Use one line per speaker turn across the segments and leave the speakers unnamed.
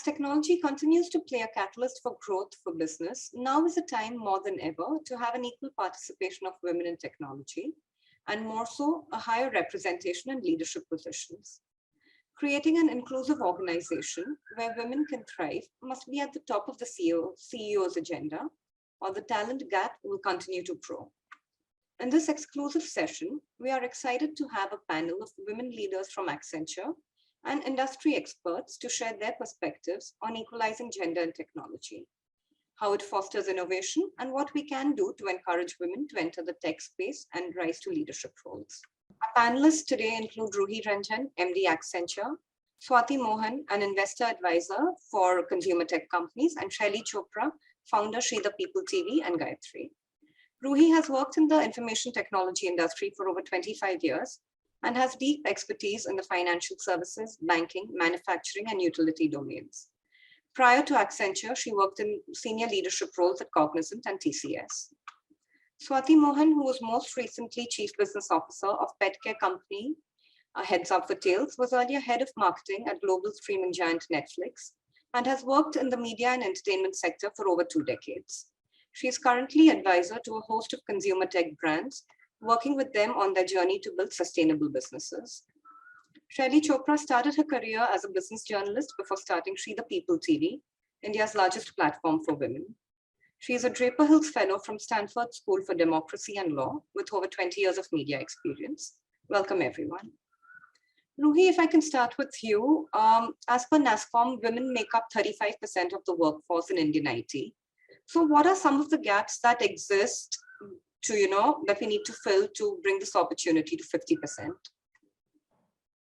technology continues to play a catalyst for growth for business, now is a time more than ever to have an equal participation of women in technology, and more so, a higher representation in leadership positions. Creating an inclusive organization where women can thrive must be at the top of the CEO's agenda, or the talent gap will continue to grow. In this exclusive session, we are excited to have a panel of women leaders from Accenture and industry experts to share their perspectives on equalizing gender in technology, how it fosters innovation, and what we can do to encourage women to enter the tech space and rise to leadership roles. Our panelists today include Ruhi Ranjan MD, Accenture, Swati Mohan, an investor advisor for consumer tech companies, and Shelley Chopra, founder She the People TV and Gytree. Ruhi has worked in the information technology industry for over 25 years and has deep expertise in the financial services, banking, manufacturing, and utility domains. Prior to Accenture, she worked in senior leadership roles at Cognizant and TCS. Swati Mohan, who was most recently Chief Business Officer of pet care company Heads Up for Tails, was earlier head of marketing at global streaming giant Netflix and has worked in the media and entertainment sector for over 2 decades. She is currently advisor to a host of consumer tech brands, working with them on their journey to build sustainable businesses. Shelley Chopra started her career as a business journalist before starting She the People TV, India's largest platform for women. She is a Draper Hills Fellow from Stanford School for Democracy and Law with over 20 years of media experience. Welcome, everyone. Ruhi, if I can start with you. As per NASCOM, women make up 35% of the workforce in Indian IT. So what are some of the gaps that exist that we need to fill to bring this opportunity to 50%?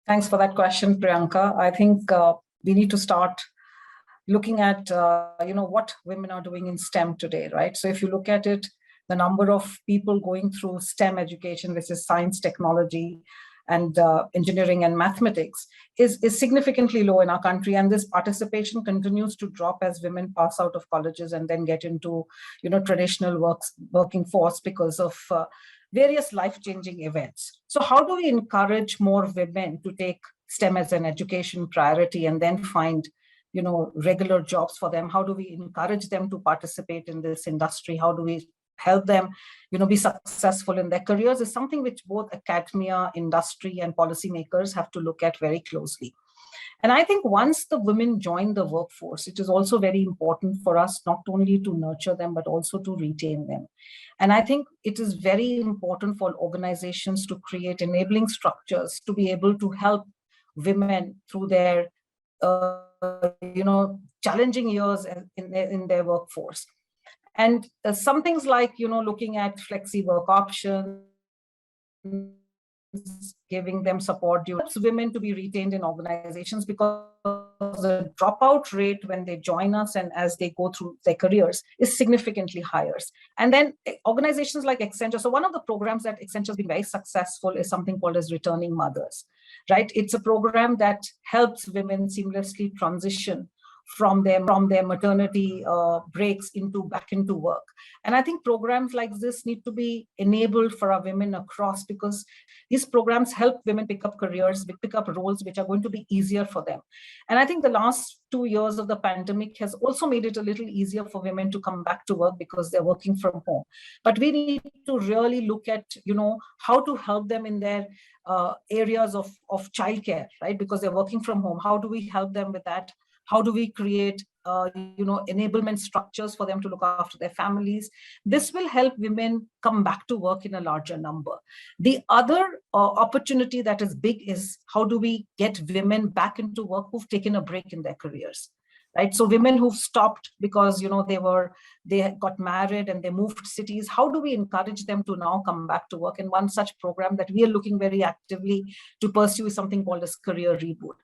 Thanks for that question, Priyanka. I think we need to start looking at what women are doing in STEM today, right? So if you look at it, the number of people going through STEM education, which is science, technology, and engineering and mathematics, is significantly low in our country, and this participation continues to drop as women pass out of colleges and then get into traditional working force because of various life-changing events. So how do we encourage more women to take STEM as an education priority and then find regular jobs for them? How do we encourage them to participate in this industry? How do we help them be successful in their careers is something which both academia, industry, and policymakers have to look at very closely. And I think once the women join the workforce, it is also very important for us not only to nurture them, but also to retain them. And I think it is very important for organizations to create enabling structures to be able to help women through their challenging years in their workforce. And some things like, looking at flexi work options, giving them support, helps women to be retained in organizations, because the dropout rate when they join us and as they go through their careers is significantly higher. And then organizations like Accenture, so one of the programs that Accenture has been very successful is something called as Returning Mothers, right? It's a program that helps women seamlessly transition from their maternity breaks back into work. And I think programs like this need to be enabled for our women across, because these programs help women pick up careers, pick up roles which are going to be easier for them. And I think the last 2 years of the pandemic has also made it a little easier for women to come back to work because they're working from home. But we need to really look at, how to help them in their areas of childcare, right? Because they're working from home. How do we help them with that? How do we create, enablement structures for them to look after their families? This will help women come back to work in a larger number. The other opportunity that is big is how do we get women back into work who've taken a break in their careers, right? So women who've stopped because, they got married and they moved cities. How do we encourage them to now come back to work? And one such program that we are looking very actively to pursue is something called as Career Reboot.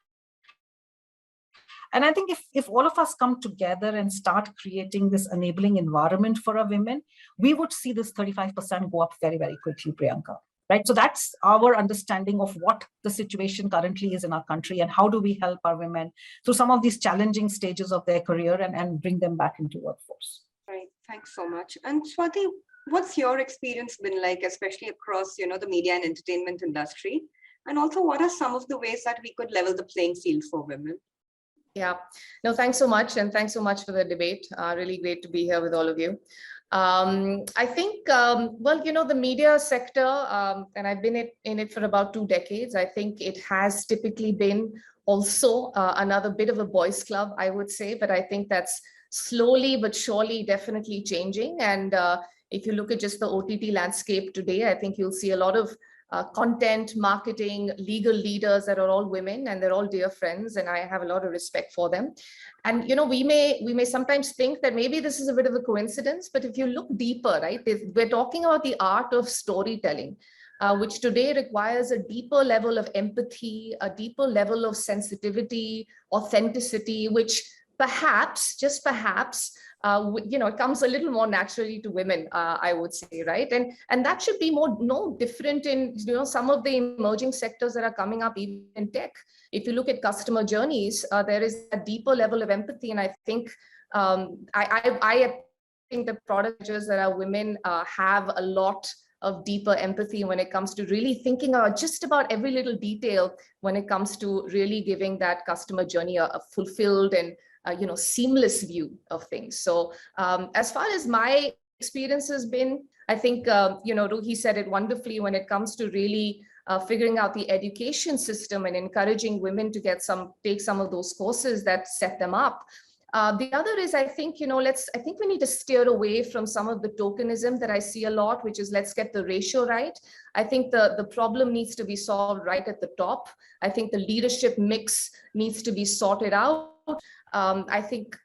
And I think if all of us come together and start creating this enabling environment for our women, we would see this 35% go up very, very quickly, Priyanka. Right? So that's our understanding of what the situation currently is in our country and how do we help our women through some of these challenging stages of their career and bring them back into workforce.
Right. Thanks so much. And Swati, what's your experience been like, especially across, the media and entertainment industry? And also, what are some of the ways that we could level the playing field for women?
Yeah, no, thanks so much. And thanks so much for the debate. Really great to be here with all of you. I think, well, the media sector, and I've been in it for about 2 decades. I think it has typically been also another bit of a boys' club, I would say, but I think that's slowly but surely definitely changing. And if you look at just the OTT landscape today, I think you'll see a lot of content, marketing, legal leaders that are all women, and they're all dear friends, and I have a lot of respect for them. And we may sometimes think that maybe this is a bit of a coincidence, but if you look deeper, right, we're talking about the art of storytelling, which today requires a deeper level of empathy, a deeper level of sensitivity, authenticity, which perhaps, just perhaps, it comes a little more naturally to women, I would say, right? And that should be no different in some of the emerging sectors that are coming up, even in tech. If you look at customer journeys, there is a deeper level of empathy, and I think I think the product managers that are women have a lot of deeper empathy when it comes to really thinking about just about every little detail when it comes to really giving that customer journey a fulfilled and seamless view of things. So as far as my experience has been, I think, Ruhi said it wonderfully when it comes to really figuring out the education system and encouraging women to take some of those courses that set them up. The other is, I think, I think we need to steer away from some of the tokenism that I see a lot, which is let's get the ratio right. I think the problem needs to be solved right at the top. I think the leadership mix needs to be sorted out. I think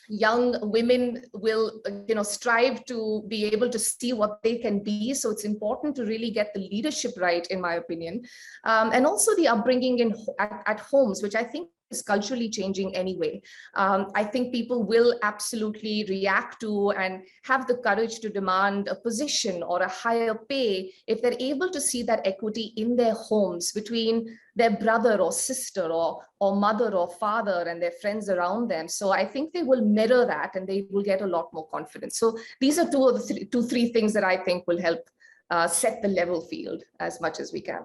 young women will strive to be able to see what they can be, so it's important to really get the leadership right, in my opinion, and also the upbringing at homes, which I think is culturally changing anyway. I think people will absolutely react to and have the courage to demand a position or a higher pay if they're able to see that equity in their homes between their brother or sister or mother or father and their friends around them. So I think they will mirror that and they will get a lot more confidence. So these are three things that I think will help set the level field as much as we can.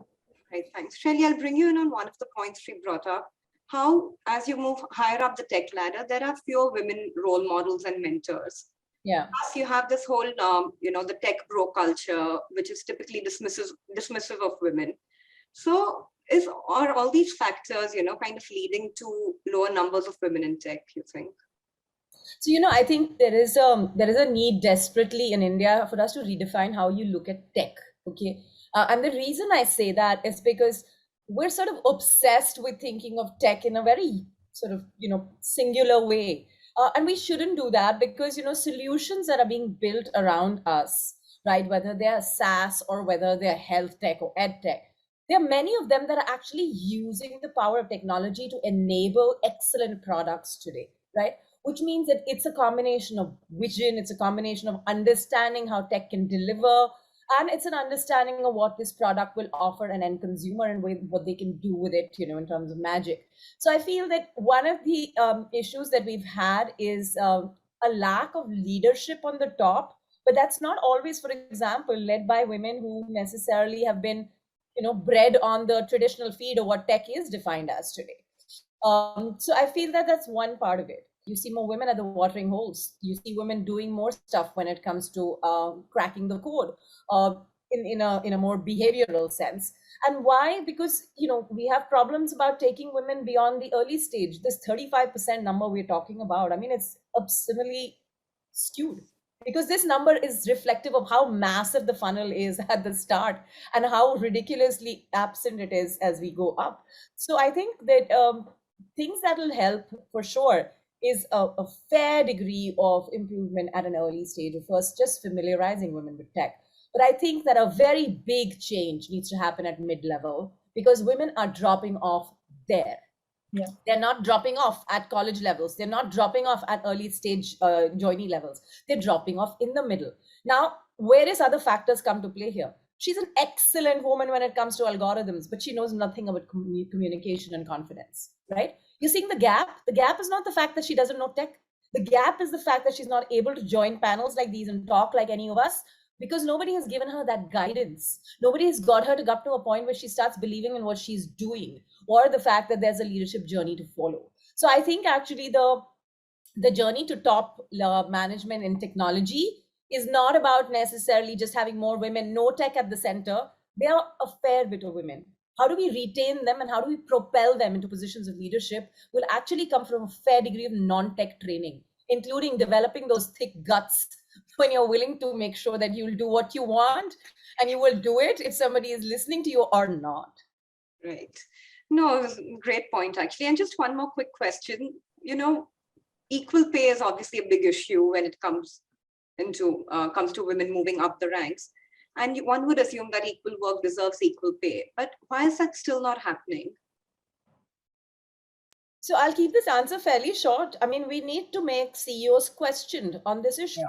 Right, thanks. Shelley, I'll bring you in on one of the points we brought up. How, as you move higher up the tech ladder, there are fewer women role models and mentors.
Yeah.
Plus, you have this whole, the tech bro culture, which is typically dismissive of women. So, are all these factors, kind of leading to lower numbers of women in tech, you think?
So, I think there is a need desperately in India for us to redefine how you look at tech. Okay. And the reason I say that is because we're sort of obsessed with thinking of tech in a very sort of, singular way. And we shouldn't do that because, solutions that are being built around us, right, whether they're SaaS or whether they're health tech or ed tech, there are many of them that are actually using the power of technology to enable excellent products today, right? Which means that it's a combination of vision, it's a combination of understanding how tech can deliver, and it's an understanding of what this product will offer an end consumer and what they can do with it, in terms of magic. So I feel that one of the issues that we've had is a lack of leadership on the top, but that's not always, for example, led by women who necessarily have been, bred on the traditional feed of what tech is defined as today. So I feel that that's one part of it. You see more women at the watering holes. You see women doing more stuff when it comes to cracking the code in a more behavioral sense. And why? Because, we have problems about taking women beyond the early stage. This 35% number we're talking about, I mean, it's absurdly skewed. Because this number is reflective of how massive the funnel is at the start and how ridiculously absent it is as we go up. So I think that things that will help for sure is a fair degree of improvement at an early stage of first just familiarizing women with tech. But I think that a very big change needs to happen at mid-level because women are dropping off there. Yeah. They're not dropping off at college levels. They're not dropping off at early stage joinee levels. They're dropping off in the middle. Now, where is other factors come to play here? She's an excellent woman when it comes to algorithms, but she knows nothing about communication and confidence, right? You're seeing the gap. The gap is not the fact that she doesn't know tech. The gap is the fact that she's not able to join panels like these and talk like any of us because nobody has given her that guidance. Nobody has got her to up to a point where she starts believing in what she's doing or the fact that there's a leadership journey to follow. So I think actually the journey to top management in technology is not about necessarily just having more women, no tech at the center. There are a fair bit of women. How do we retain them and how do we propel them into positions of leadership will actually come from a fair degree of non-tech training, including developing those thick guts when you're willing to make sure that you'll do what you want and you will do it if somebody is listening to you or not.
Right. No, it was a great point, actually. And just one more quick question. Equal pay is obviously a big issue when it comes to women moving up the ranks. And one would assume that equal work deserves equal pay. But why is that still not happening?
So I'll keep this answer fairly short. I mean, we need to make CEOs questioned on this issue,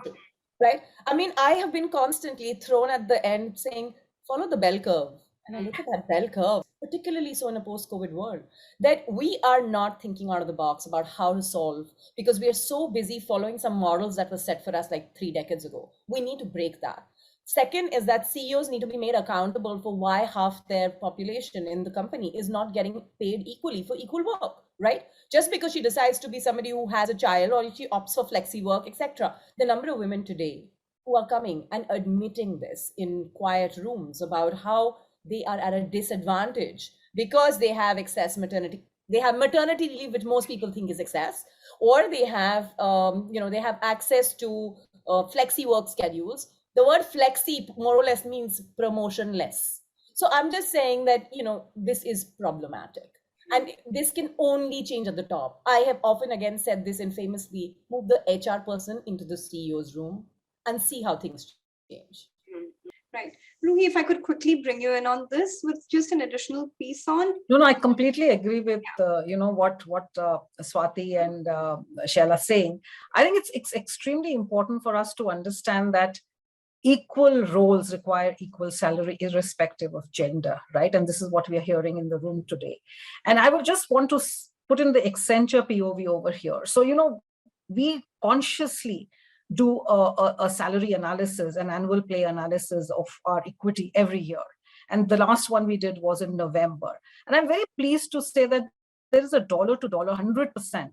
right? I mean, I have been constantly thrown at the end saying, follow the bell curve. And I look at that bell curve, particularly so in a post-COVID world, that we are not thinking out of the box about how to solve, because we are so busy following some models that were set for us like 3 decades ago. We need to break that. Second is that CEOs need to be made accountable for why half their population in the company is not getting paid equally for equal work, right? Just because she decides to be somebody who has a child or she opts for flexi work, etc. The number of women today who are coming and admitting this in quiet rooms about how they are at a disadvantage because they have excess maternity. They have maternity leave, which most people think is excess, or they have, they have access to flexi work schedules. The word flexi more or less means promotion-less. So I'm just saying that, this is problematic. And this can only change at the top. I have often again said this infamously, move the HR person into the CEO's room and see how things change.
Right. Ruhi, if I could quickly bring you in on this with just an additional piece on.
No, I completely agree with, what Swati and Shell are saying. I think it's extremely important for us to understand that equal roles require equal salary irrespective of gender, right? And this is what we are hearing in the room today. And I would just want to put in the Accenture POV over here. So, we consciously do a salary analysis, an annual pay analysis of our equity every year. And the last one we did was in November. And I'm very pleased to say that there is a dollar to dollar 100%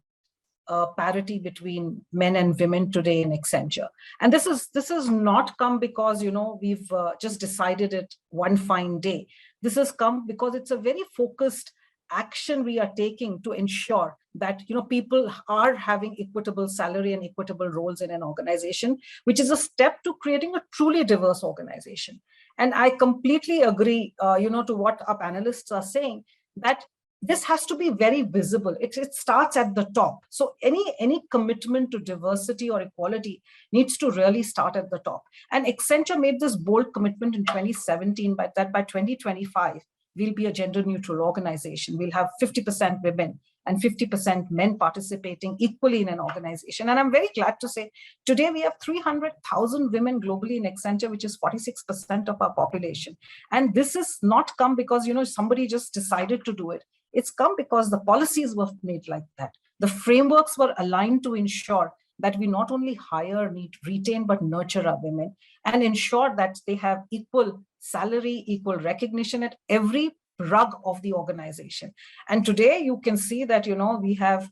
parity between men and women today in Accenture. And this has not come because, we've just decided it one fine day. This has come because it's a very focused action we are taking to ensure that, people are having equitable salary and equitable roles in an organization, which is a step to creating a truly diverse organization. And I completely agree, to what our panelists are saying, that this has to be very visible. It starts at the top. So any commitment to diversity or equality needs to really start at the top. And Accenture made this bold commitment in 2017, that by 2025, we'll be a gender neutral organization. We'll have 50% women and 50% men participating equally in an organization. And I'm very glad to say today we have 300,000 women globally in Accenture, which is 46% of our population. And this has not come because, somebody just decided to do it. It's come because the policies were made like that. The frameworks were aligned to ensure that we not only hire, retain, but nurture our women and ensure that they have equal salary, equal recognition at every rung of the organization. And today you can see that, we have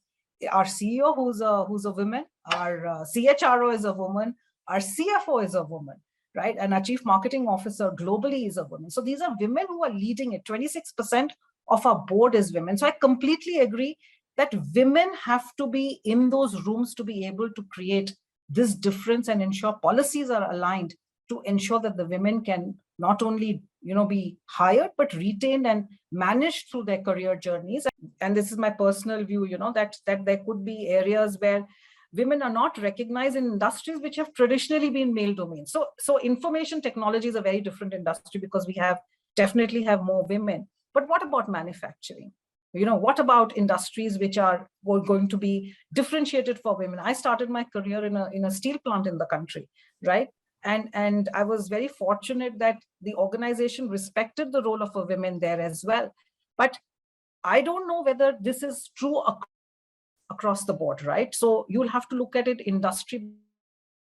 our CEO who's a woman, our CHRO is a woman, our CFO is a woman, right? And our chief marketing officer globally is a woman. So these are women who are leading it. 26% of our board is women. So I completely agree that women have to be in those rooms to be able to create this difference and ensure policies are aligned to ensure that the women can not only, be hired, but retained and managed through their career journeys. And this is my personal view, that there could be areas where women are not recognized in industries which have traditionally been male domains. So information technology is a very different industry because we definitely have more women. But what about manufacturing? What about industries which are going to be differentiated for women? I started my career in a steel plant in the country, right? And I was very fortunate that the organization respected the role of a woman there as well. But I don't know whether this is true across the board, right? So you'll have to look at it industry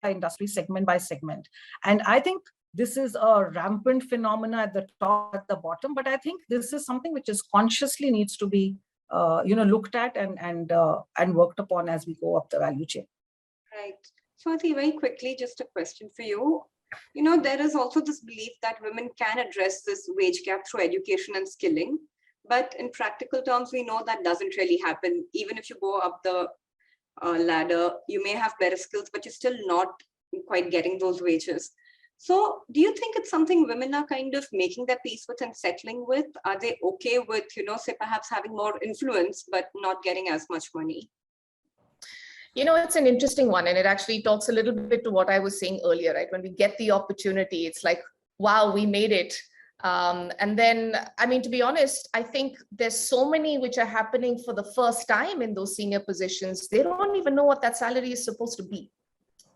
by industry, segment by segment. And I think this is a rampant phenomena at the top, at the bottom, but I think this is something which is consciously needs to be looked at and worked upon as we go up the value chain.
Right. Swati, very quickly, just a question for you. There is also this belief that women can address this wage gap through education and skilling. But in practical terms, we know that doesn't really happen. Even if you go up the ladder, you may have better skills, but you're still not quite getting those wages. So do you think it's something women are kind of making their peace with and settling with? Are they okay with, say perhaps having more influence, but not getting as much money?
It's an interesting one. And it actually talks a little bit to what I was saying earlier, right? When we get the opportunity, it's like, wow, we made it. And then, to be honest, I think there's so many which are happening for the first time in those senior positions. They don't even know what that salary is supposed to be,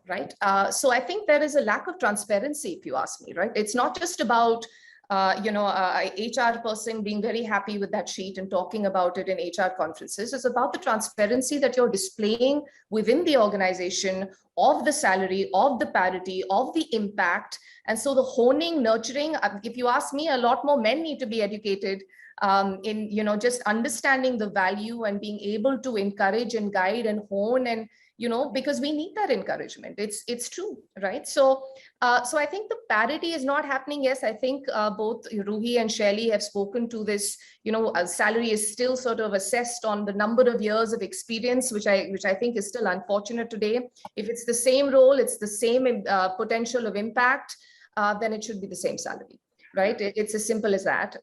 right? So I think there is a lack of transparency, if you ask me, right? It's not just about a HR person being very happy with that sheet and talking about it in HR conferences. It's about the transparency that you're displaying within the organization of the salary, of the parity, of the impact. And so the honing, nurturing, if you ask me, a lot more men need to be educated in, just understanding the value and being able to encourage and guide and hone and, because we need that encouragement. It's true, right? So I think the parity is not happening. Yes, I think both Ruhi and Shelley have spoken to this. Salary is still sort of assessed on the number of years of experience, which I think is still unfortunate today. If it's the same role, it's the same potential of impact, then it should be the same salary, right? It's as simple as that.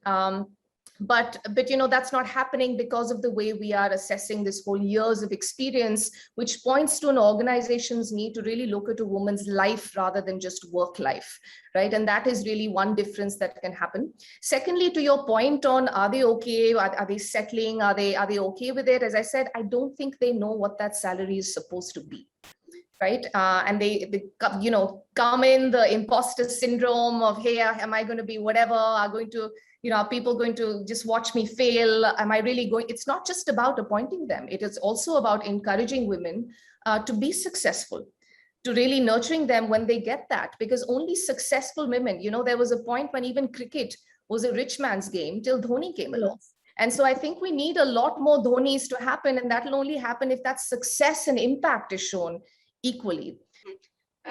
But that's not happening because of the way we are assessing this whole years of experience, which points to an organization's need to really look at a woman's life rather than just work life, right? And that is really one difference that can happen. Secondly, to your point on, are they okay? Are they settling? Are they okay with it? As I said, I don't think they know what that salary is supposed to be. Right. And they come in the imposter syndrome of, hey, am I going to be whatever? Are people going to just watch me fail? Am I really going? It's not just about appointing them. It is also about encouraging women to be successful, to really nurturing them when they get that, because only successful women, there was a point when even cricket was a rich man's game till Dhoni came along. And so I think we need a lot more Dhonis to happen, and that will only happen if that success and impact is shown equally.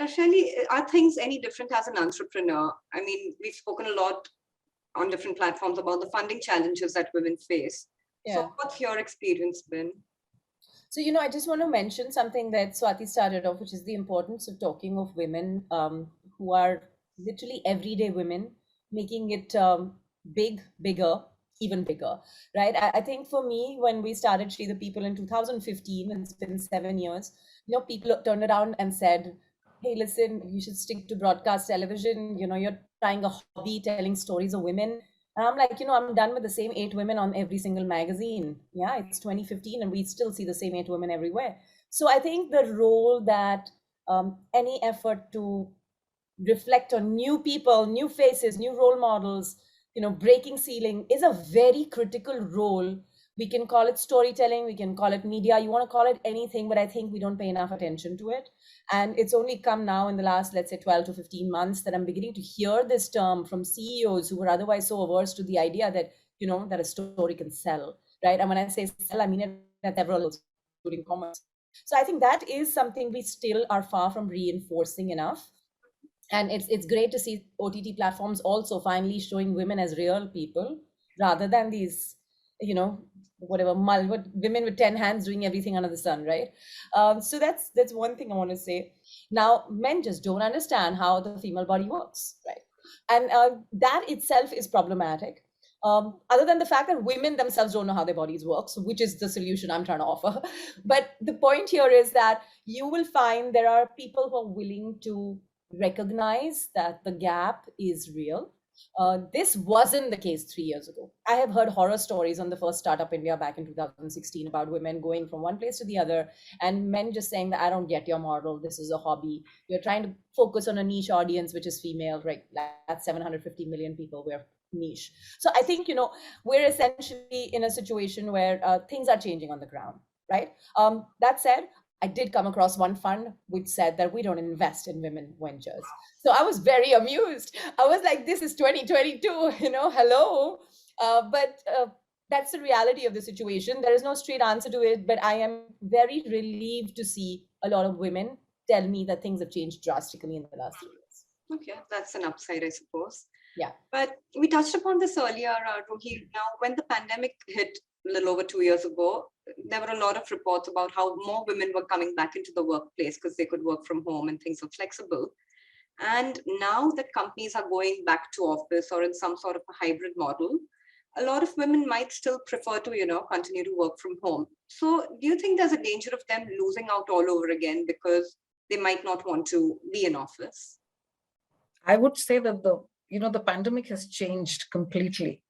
Shelley, are things any different as an entrepreneur? We've spoken a lot on different platforms about the funding challenges that women face. Yeah. So what's your experience been?
So, I just want to mention something that Swati started off, which is the importance of talking of women who are literally everyday women, making it bigger, even bigger, right? I think for me, when we started Shri the People in 2015, and it's been 7 years, people turned around and said, hey, listen, you should stick to broadcast television. You're trying a hobby, telling stories of women. And I'm like, I'm done with the same 8 women on every single magazine. Yeah, it's 2015 and we still see the same 8 women everywhere. So I think the role that any effort to reflect on new people, new faces, new role models, breaking ceiling is a very critical role. We can call it storytelling, we can call it media, you want to call it anything, but I think we don't pay enough attention to it. And it's only come now in the last, let's say 12 to 15 months that I'm beginning to hear this term from CEOs who were otherwise so averse to the idea that, that a story can sell, right? And when I say sell, I mean it at several levels, including commerce. So I think that is something we still are far from reinforcing enough. And it's great to see OTT platforms also finally showing women as real people rather than these, women with 10 hands doing everything under the sun, right? So that's one thing I want to say. Now, men just don't understand how the female body works, right? And that itself is problematic. Other than the fact that women themselves don't know how their bodies work, so which is the solution I'm trying to offer. But the point here is that you will find there are people who are willing to recognize that the gap is real. This wasn't the case 3 years ago. I have heard horror stories on the first Startup India back in 2016 about women going from one place to the other and men just saying that I don't get your model. This is a hobby. You're trying to focus on a niche audience, which is female, right? That's 750 million people. We're niche. So I think, we're essentially in a situation where things are changing on the ground, right? That said, I did come across one fund which said that we don't invest in women ventures. So I was very amused. I was like, this is 2022, hello. But that's the reality of the situation. There is no straight answer to it, but I am very relieved to see a lot of women tell me that things have changed drastically in the last 3 years.
Okay, that's an upside, I suppose.
Yeah.
But we touched upon this earlier, Ruhi. Now, when the pandemic hit a little over 2 years ago, there were a lot of reports about how more women were coming back into the workplace because they could work from home and things were flexible. And now that companies are going back to office or in some sort of a hybrid model, a lot of women might still prefer to, continue to work from home. So do you think there's a danger of them losing out all over again because they might not want to be in office?
I would say that the pandemic has changed completely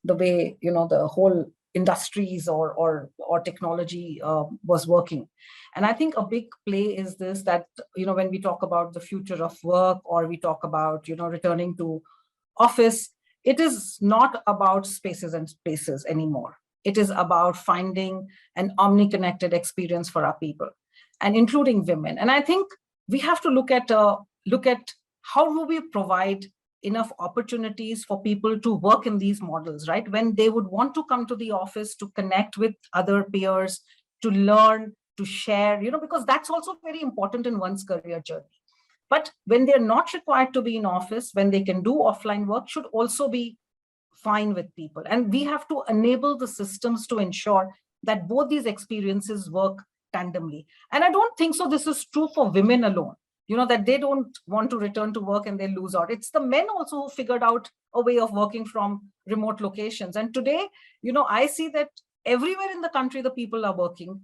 the way, the whole industries or technology was working. And I think a big play is this, that, when we talk about the future of work, or we talk about, returning to office, it is not about spaces and spaces anymore. It is about finding an omni-connected experience for our people, and including women. And I think we have to look at how do we provide enough opportunities for people to work in these models, right? When they would want to come to the office to connect with other peers, to learn, to share, because that's also very important in one's career journey. But when they're not required to be in office, when they can do offline work, should also be fine with people. And we have to enable the systems to ensure that both these experiences work tandemly. And I don't think so this is true for women alone, that they don't want to return to work and they lose out. It's the men also who figured out a way of working from remote locations. And today, I see that everywhere in the country, the people are working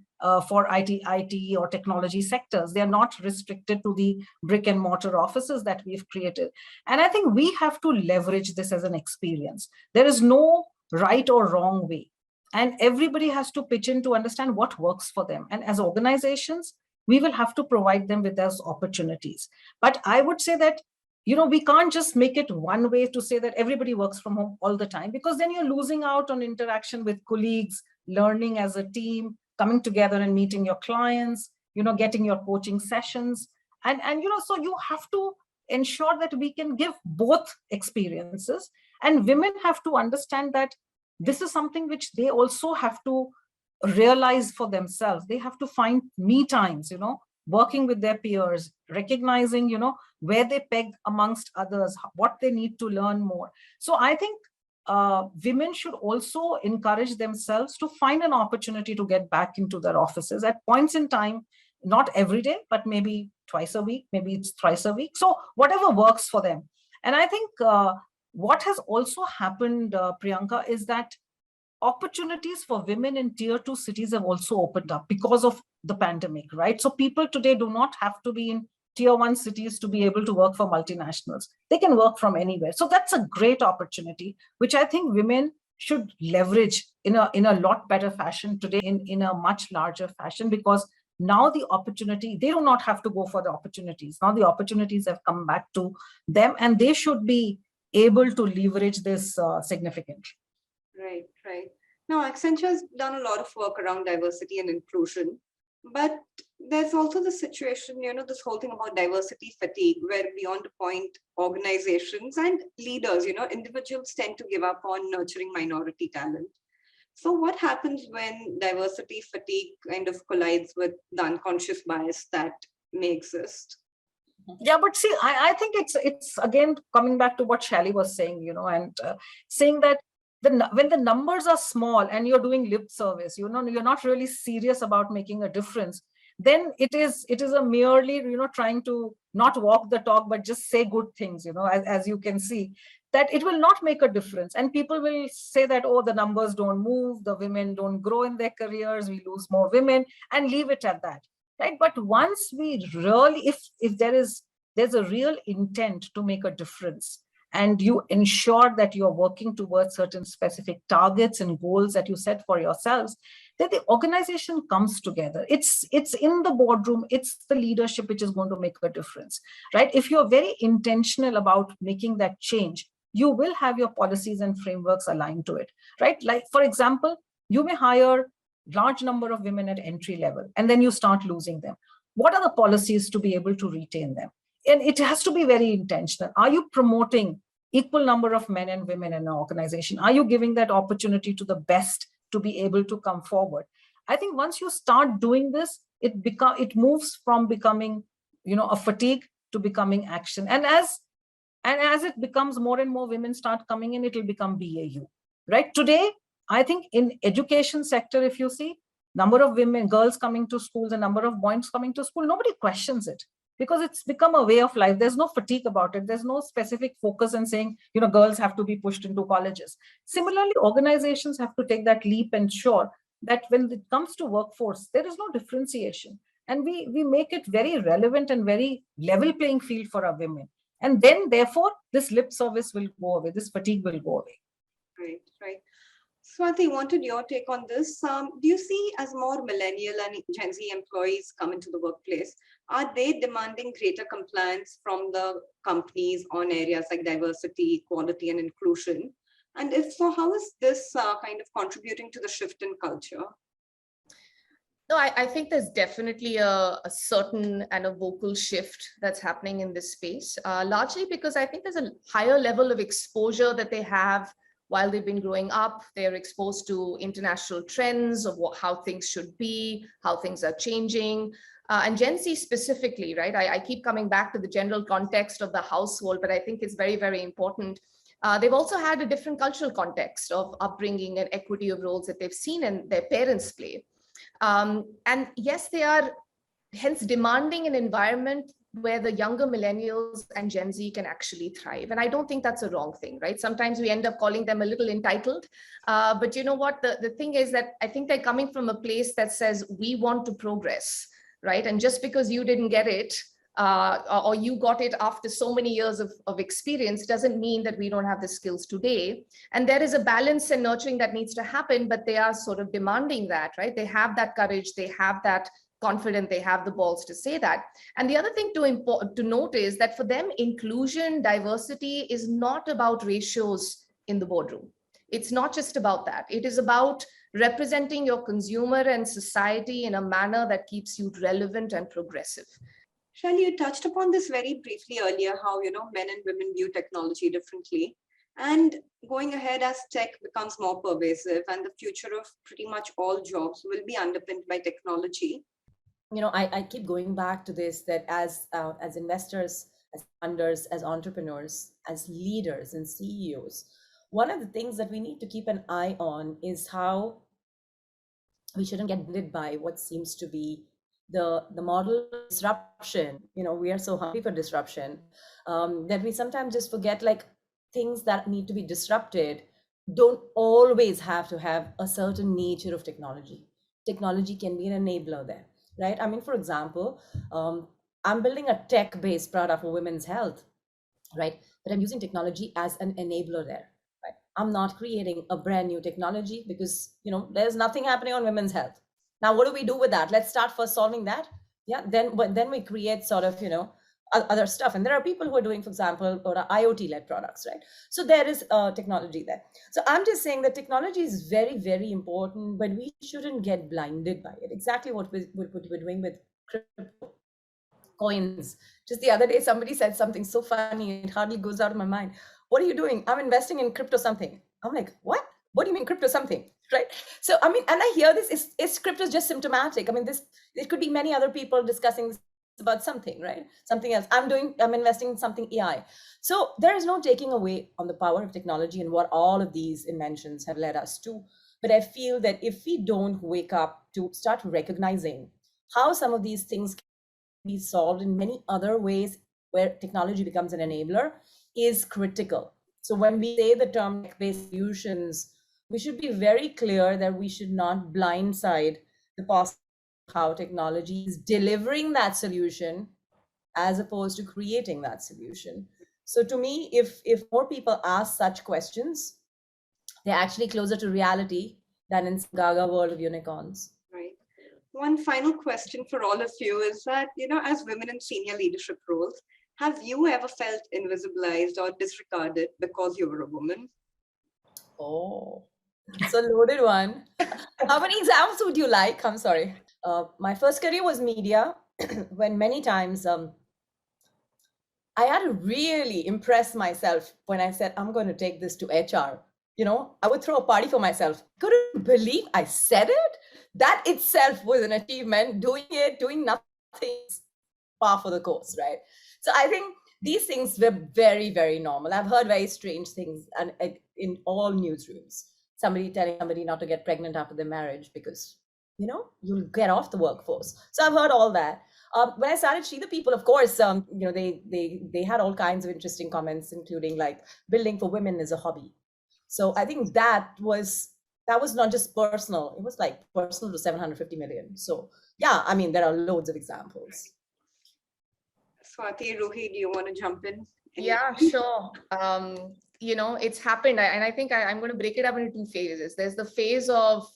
for IT or technology sectors. They are not restricted to the brick and mortar offices that we've created. And I think we have to leverage this as an experience. There is no right or wrong way. And everybody has to pitch in to understand what works for them. And as organizations, we will have to provide them with those opportunities. But I would say that, we can't just make it one way to say that everybody works from home all the time, because then you're losing out on interaction with colleagues, learning as a team, coming together and meeting your clients, getting your coaching sessions. And so you have to ensure that we can give both experiences. And women have to understand that this is something which they also have to realize for themselves. They have to find me times, working with their peers, recognizing, where they peg amongst others, what they need to learn more. So I think women should also encourage themselves to find an opportunity to get back into their offices at points in time, not every day, but maybe twice a week, maybe it's thrice a week. So whatever works for them. And I think what has also happened, Priyanka, is that opportunities for women in tier 2 cities have also opened up because of the pandemic, right? So people today do not have to be in tier 1 cities to be able to work for multinationals. They can work from anywhere. So that's a great opportunity, which I think women should leverage in a lot better fashion today, in a much larger fashion, because now the opportunity, they do not have to go for the opportunities. Now the opportunities have come back to them, and they should be able to leverage this significantly.
Right. Now, Accenture has done a lot of work around diversity and inclusion, but there's also the situation, this whole thing about diversity fatigue, where beyond a point, organizations and leaders, individuals tend to give up on nurturing minority talent. So what happens when diversity fatigue kind of collides with the unconscious bias that may exist?
Yeah, but see, I think it's again coming back to what Shelley was saying, and saying that when the numbers are small and you're doing lip service, you're not really serious about making a difference, then it is a merely, trying to not walk the talk, but just say good things, as you can see, that it will not make a difference. And people will say that, oh, the numbers don't move, the women don't grow in their careers, we lose more women, and leave it at that, right? But once we really, if there's a real intent to make a difference, and you ensure that you're working towards certain specific targets and goals that you set for yourselves, then the organization comes together. It's in the boardroom, it's the leadership which is going to make a difference, right? If you're very intentional about making that change, you will have your policies and frameworks aligned to it, right? Like, for example, you may hire large number of women at entry level, and then you start losing them. What are the policies to be able to retain them? And it has to be very intentional. Are you promoting equal number of men and women in an organization? Are you giving that opportunity to the best to be able to come forward? I think once you start doing this, it moves from becoming, a fatigue to becoming action. And as it becomes more and more women start coming in, it will become BAU. Right? Today, I think in education sector, if you see, number of girls coming to schools, the number of boys coming to school, nobody questions it because it's become a way of life. There's no fatigue about it. There's no specific focus in saying, girls have to be pushed into colleges. Similarly, organizations have to take that leap and ensure that when it comes to workforce, there is no differentiation. And we make it very relevant and very level playing field for our women. And then, therefore, this lip service will go away. This fatigue will go away.
Right. Swati, wanted your take on this. Do you see as more millennial and Gen Z employees come into the workplace, are they demanding greater compliance from the companies on areas like diversity, equality, and inclusion? And if so, how is this kind of contributing to the shift in culture?
No, I think there's definitely a certain and a vocal shift that's happening in this space, largely because I think there's a higher level of exposure that they have while they've been growing up. They're exposed to international trends of how things should be, how things are changing. And Gen Z specifically, right? I keep coming back to the general context of the household, but I think it's very, very important. They've also had a different cultural context of upbringing and equity of roles that they've seen and their parents play. And yes, they are hence demanding an environment where the younger millennials and Gen Z can actually thrive. And I don't think that's a wrong thing, right? Sometimes we end up calling them a little entitled. But you know what? The thing is that I think they're coming from a place that says, we want to progress, right? And just because you didn't get it, or you got it after so many years of experience, doesn't mean that we don't have the skills today. And there is a balance and nurturing that needs to happen, but they are sort of demanding that, right? They have that courage, they have that confidence, they have the balls to say that. And the other thing to note is that for them, inclusion, diversity is not about ratios in the boardroom. It's not just about that. It is about representing your consumer and society in a manner that keeps you relevant and progressive.
Shelley, you touched upon this very briefly earlier, how, men and women view technology differently. And going ahead, as tech becomes more pervasive and the future of pretty much all jobs will be underpinned by technology.
I keep going back to this, that as investors, as funders, as entrepreneurs, as leaders and CEOs, one of the things that we need to keep an eye on is how we shouldn't get blinded by what seems to be the model disruption. We are so hungry for disruption that we sometimes just forget, like, things that need to be disrupted don't always have to have a certain nature of technology. Technology can be an enabler there, right? I mean, for example, I'm building a tech-based product for women's health, right? But I'm using technology as an enabler there, right? I'm not creating a brand new technology because, there's nothing happening on women's health. Now, what do we do with that? Let's start first solving that. Yeah, then we create sort of, other stuff. And there are people who are doing, for example, or IoT-led products, right? So there is technology there. So I'm just saying that technology is very, very important, but we shouldn't get blinded by it. Exactly what we're doing with crypto coins. Just the other day, somebody said something so funny, it hardly goes out of my mind. What are you doing? I'm investing in crypto something. I'm like, what? What do you mean crypto something, right? So, I mean, and I hear this, is crypto just symptomatic? I mean, it could be many other people discussing this about something, right? Something else. I'm investing in something AI. So there is no taking away on the power of technology and what all of these inventions have led us to. But I feel that if we don't wake up to start recognizing how some of these things can be solved in many other ways where technology becomes an enabler, is critical. So when we say the term tech-based solutions, we should be very clear that we should not blindside the possibility of how technology is delivering that solution as opposed to creating that solution. So to me, if more people ask such questions, they're actually closer to reality than in Gaga world of unicorns.
Right. One final question for all of you is that, as women in senior leadership roles, have you ever felt invisibilized or disregarded because you were a woman?
Oh, it's a loaded one. How many examples would you like? I'm sorry. My first career was media, when many times I had to really impress myself when I said, I'm going to take this to HR. You know, I would throw a party for myself. Couldn't believe I said it. That itself was an achievement. Doing it, doing nothing, par for the course, right? So I think these things were very, very normal. I've heard very strange things and in all newsrooms. Somebody telling somebody not to get pregnant after their marriage because, you know, you'll get off the workforce. So I've heard all that. When I started She the People, of course, you know, they had all kinds of interesting comments, including like building for women is a hobby. So I think that was not just personal; it was like personal to 750 million. So yeah, I mean, there are loads of examples.
Swati, Ruhi, do you want to jump in?
Yeah, sure. You know, it's happened, and I think I'm going to break it up into two phases. There's the phase of,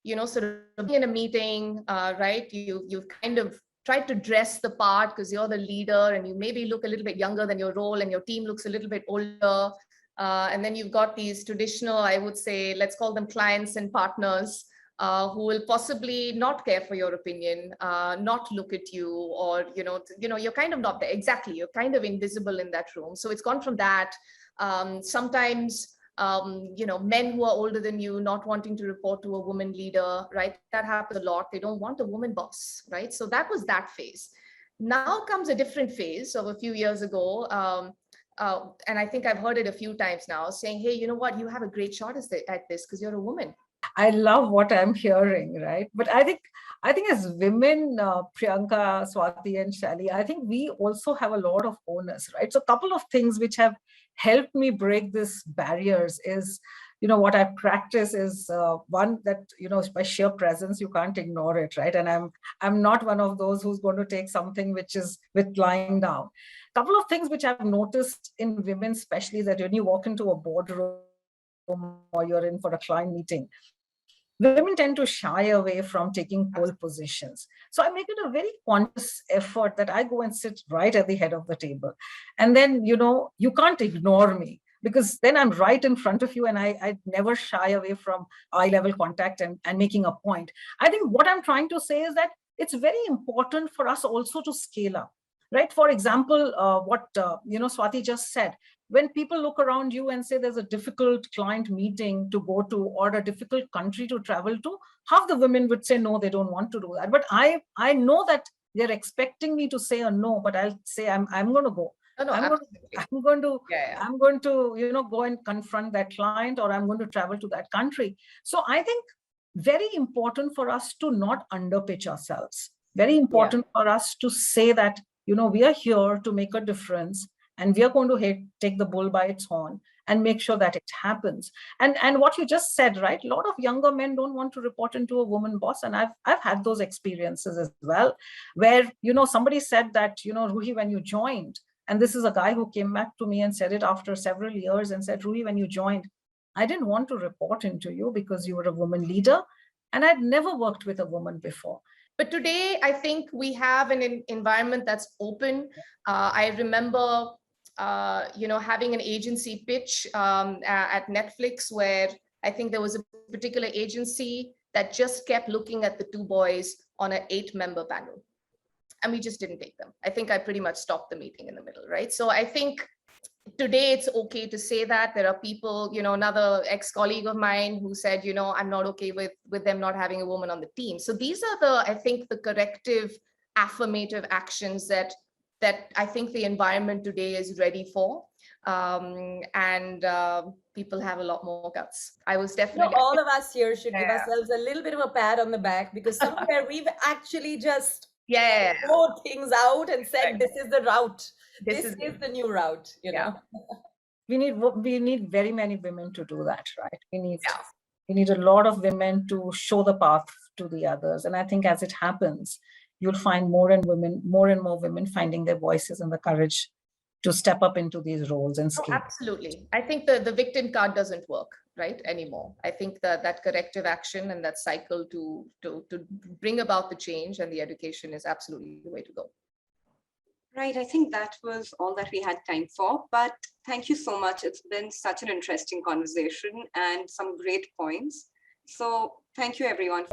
you know, sort of being in a meeting, right? You've kind of tried to dress the part because you're the leader, and you maybe look a little bit younger than your role, and your team looks a little bit older. And then you've got these traditional, I would say, let's call them clients and partners, who will possibly not care for your opinion, not look at you, or, you know, you're kind of not there. Exactly. You're kind of invisible in that room. So it's gone from that. Sometimes, you know, men who are older than you, not wanting to report to a woman leader, right? That happens a lot. They don't want a woman boss, right? So that was that phase. Now comes a different phase of a few years ago. And I think I've heard it a few times now, saying, hey, you know what, you have a great shot at this because you're a woman.
I love what I'm hearing, right? But I think as women, Priyanka, Swati, and Shaili, I think we also have a lot of onus, right? So a couple of things which have helped me break these barriers is, you know, what I practice is one that, you know, by sheer presence, you can't ignore it, right? And I'm not one of those who's going to take something which is with lying down. Couple of things which I've noticed in women, especially, that when you walk into a boardroom or you're in for a client meeting, women tend to shy away from taking pole positions. So I make it a very conscious effort that I go and sit right at the head of the table. And then, you know, you can't ignore me because then I'm right in front of you, and I never shy away from eye-level contact and making a point. I think what I'm trying to say is that it's very important for us also to scale up. Right. For example, what you know, Swati just said, when people look around you and say there's a difficult client meeting to go to or a difficult country to travel to, half the women would say no, they don't want to do that. But I know that they're expecting me to say a no, but I'll say I'm going to go.
No,
I'm going to, you know, go and confront that client, or I'm going to travel to that country. So I think very important for us to not underpitch ourselves. Very important for us to say that, you know, we are here to make a difference, and we are going to take the bull by its horn and make sure that it happens. And what you just said, right? A lot of younger men don't want to report into a woman boss. And I've had those experiences as well, where, you know, somebody said that, you know, Ruhi, when you joined, and this is a guy who came back to me and said it after several years and said, Ruhi, when you joined, I didn't want to report into you because you were a woman leader, and I'd never worked with a woman before.
But today, I think we have an environment that's open. I remember, you know, having an agency pitch at Netflix, where I think there was a particular agency that just kept looking at the two boys on an 8-member panel. And we just didn't take them. I think I pretty much stopped the meeting in the middle, right? So I think today it's okay to say that. There are people, you know, another ex-colleague of mine who said, you know, I'm not okay with them not having a woman on the team. So these are I think the corrective, affirmative actions that I think the environment today is ready for. And people have a lot more guts. I was definitely...
all of us here should give ourselves a little bit of a pat on the back, because somewhere we've actually just poured things out and said, this is the route. This is the new route, you know.
We need very many women to do that, right? We need a lot of women to show the path to the others. And I think as it happens, you'll find more and more women finding their voices and the courage to step up into these roles and scale.
Absolutely. I think the victim card doesn't work, right, anymore. I think that corrective action and that cycle to bring about the change and the education is absolutely the way to go.
Right. I think that was all that we had time for, but thank you so much. It's been such an interesting conversation and some great points. So thank you, everyone.